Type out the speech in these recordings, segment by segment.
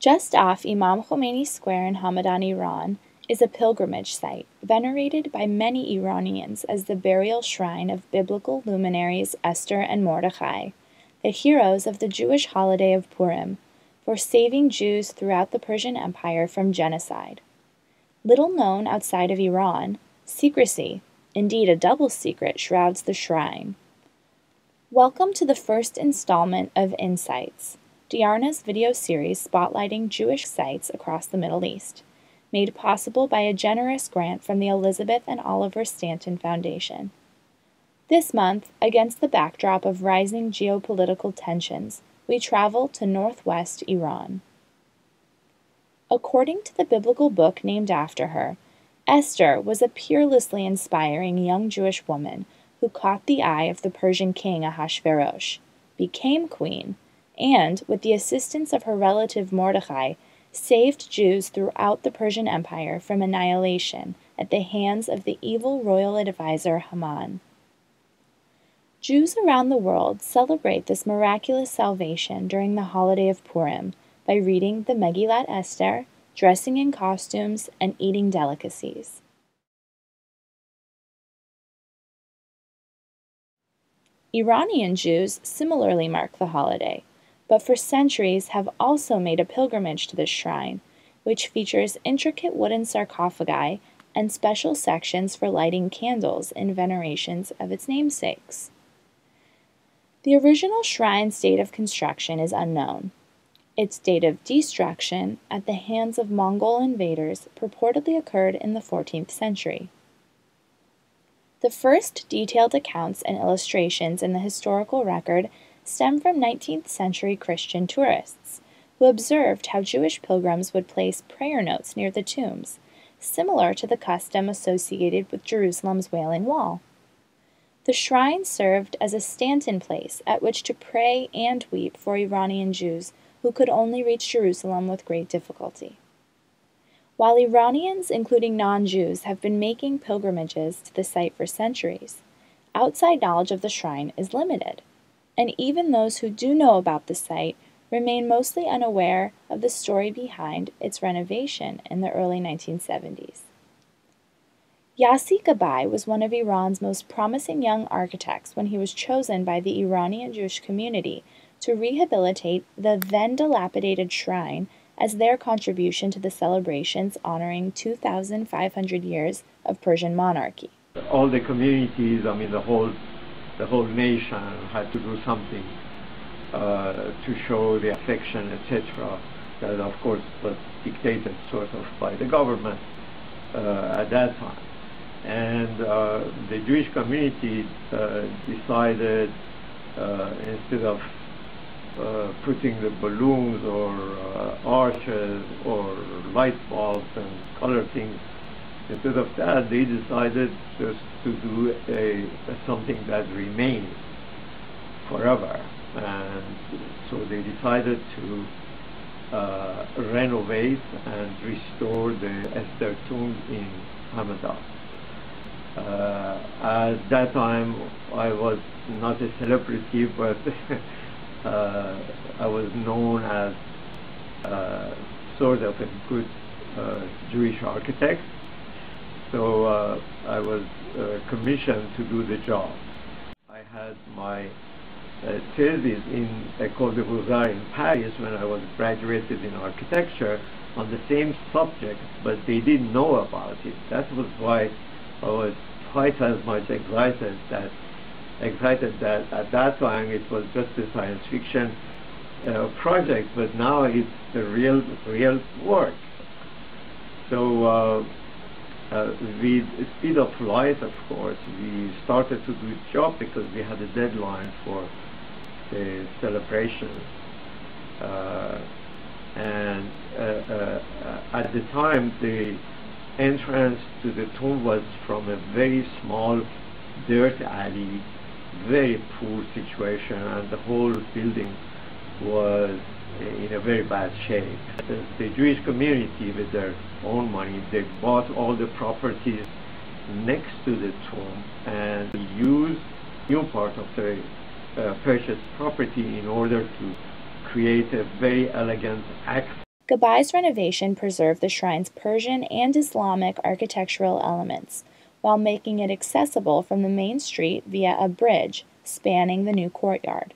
Just off Imam Khomieni Square in Hamadan, Iran, is a pilgrimage site, venerated by many Iranians as the burial shrine of biblical luminaries Esther and Mordechai, the heroes of the Jewish holiday of Purim, for saving Jews throughout the Persian Empire from genocide. Little known outside of Iran, secrecy, indeed a double secret, shrouds the shrine. Welcome to the first installment of Insights, Diarna's video series spotlighting Jewish sites across the Middle East, made possible by a generous grant from the Elizabeth and Oliver Stanton Foundation. This month, against the backdrop of rising geopolitical tensions, we travel to northwest Iran. According to the biblical book named after her, Esther was a peerlessly inspiring young Jewish woman who caught the eye of the Persian King Ahasuerus, became queen, and, with the assistance of her relative Mordecai, saved Jews throughout the Persian Empire from annihilation at the hands of the evil royal advisor Haman. Jews around the world celebrate this miraculous salvation during the holiday of Purim by reading the Megillat Esther, dressing in costumes, and eating delicacies. Iranian Jews similarly mark the holiday, but for centuries have also made a pilgrimage to this shrine, which features intricate wooden sarcophagi and special sections for lighting candles in venerations of its namesakes. The original shrine's date of construction is unknown. Its date of destruction at the hands of Mongol invaders purportedly occurred in the 14th century. The first detailed accounts and illustrations in the historical record stem from 19th century Christian tourists, who observed how Jewish pilgrims would place prayer notes near the tombs, similar to the custom associated with Jerusalem's Wailing Wall. The shrine served as a Stanton place at which to pray and weep for Iranian Jews who could only reach Jerusalem with great difficulty. While Iranians, including non-Jews, have been making pilgrimages to the site for centuries, outside knowledge of the shrine is limited, and even those who do know about the site remain mostly unaware of the story behind its renovation in the early 1970s. Yassi Gabai was one of Iran's most promising young architects when he was chosen by the Iranian Jewish community to rehabilitate the then dilapidated shrine as their contribution to the celebrations honoring 2,500 years of Persian monarchy. All the communities, the whole nation had to do something to show the affection, etc. That, of course, was dictated sort of by the government at that time. And the Jewish community decided, instead of putting the balloons or arches or light bulbs and color things, instead of that, they decided just to do something that remains forever. And so they decided to renovate and restore the Esther tomb in Hamadan. At that time, I was not a celebrity, but I was known as sort of a good Jewish architect. So I was commissioned to do the job. I had my thesis in École des Beaux-Arts in Paris when I was graduated in architecture on the same subject, but they didn't know about it. That was why I was quite as much excited that at that time it was just a science fiction project, but now it's the real work. So with speed of light, of course, we started to do the job because we had a deadline for the celebrations. And at the time, the entrance to the tomb was from a very small dirt alley, very poor situation, and the whole building was in a very bad shape. The Jewish community, with their own money, they bought all the properties next to the tomb and used new part of the purchased property in order to create a very elegant access. Gabai's renovation preserved the shrine's Persian and Islamic architectural elements, while making it accessible from the main street via a bridge spanning the new courtyard.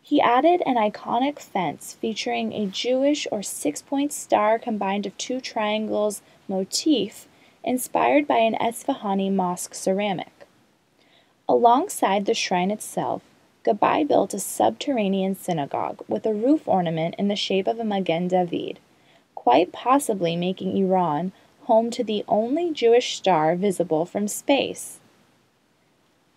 He added an iconic fence featuring a Jewish or six-point star combined of two triangles motif inspired by an Esfahani mosque ceramic. Alongside the shrine itself, Gabai built a subterranean synagogue with a roof ornament in the shape of a Magen David, quite possibly making Iran home to the only Jewish star visible from space.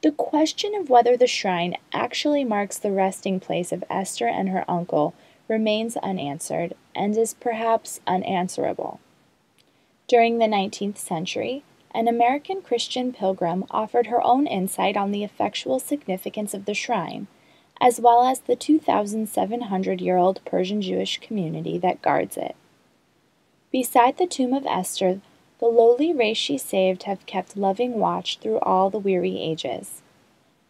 The question of whether the shrine actually marks the resting place of Esther and her uncle remains unanswered and is perhaps unanswerable. During the 19th century, an American Christian pilgrim offered her own insight on the effectual significance of the shrine, as well as the 2,700-year-old Persian Jewish community that guards it. Beside the tomb of Esther, the lowly race she saved have kept loving watch through all the weary ages.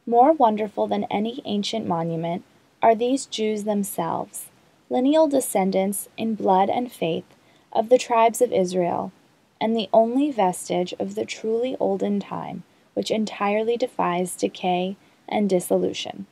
More wonderful than any ancient monument are these Jews themselves, lineal descendants in blood and faith of the tribes of Israel, and the only vestige of the truly olden time which entirely defies decay and dissolution.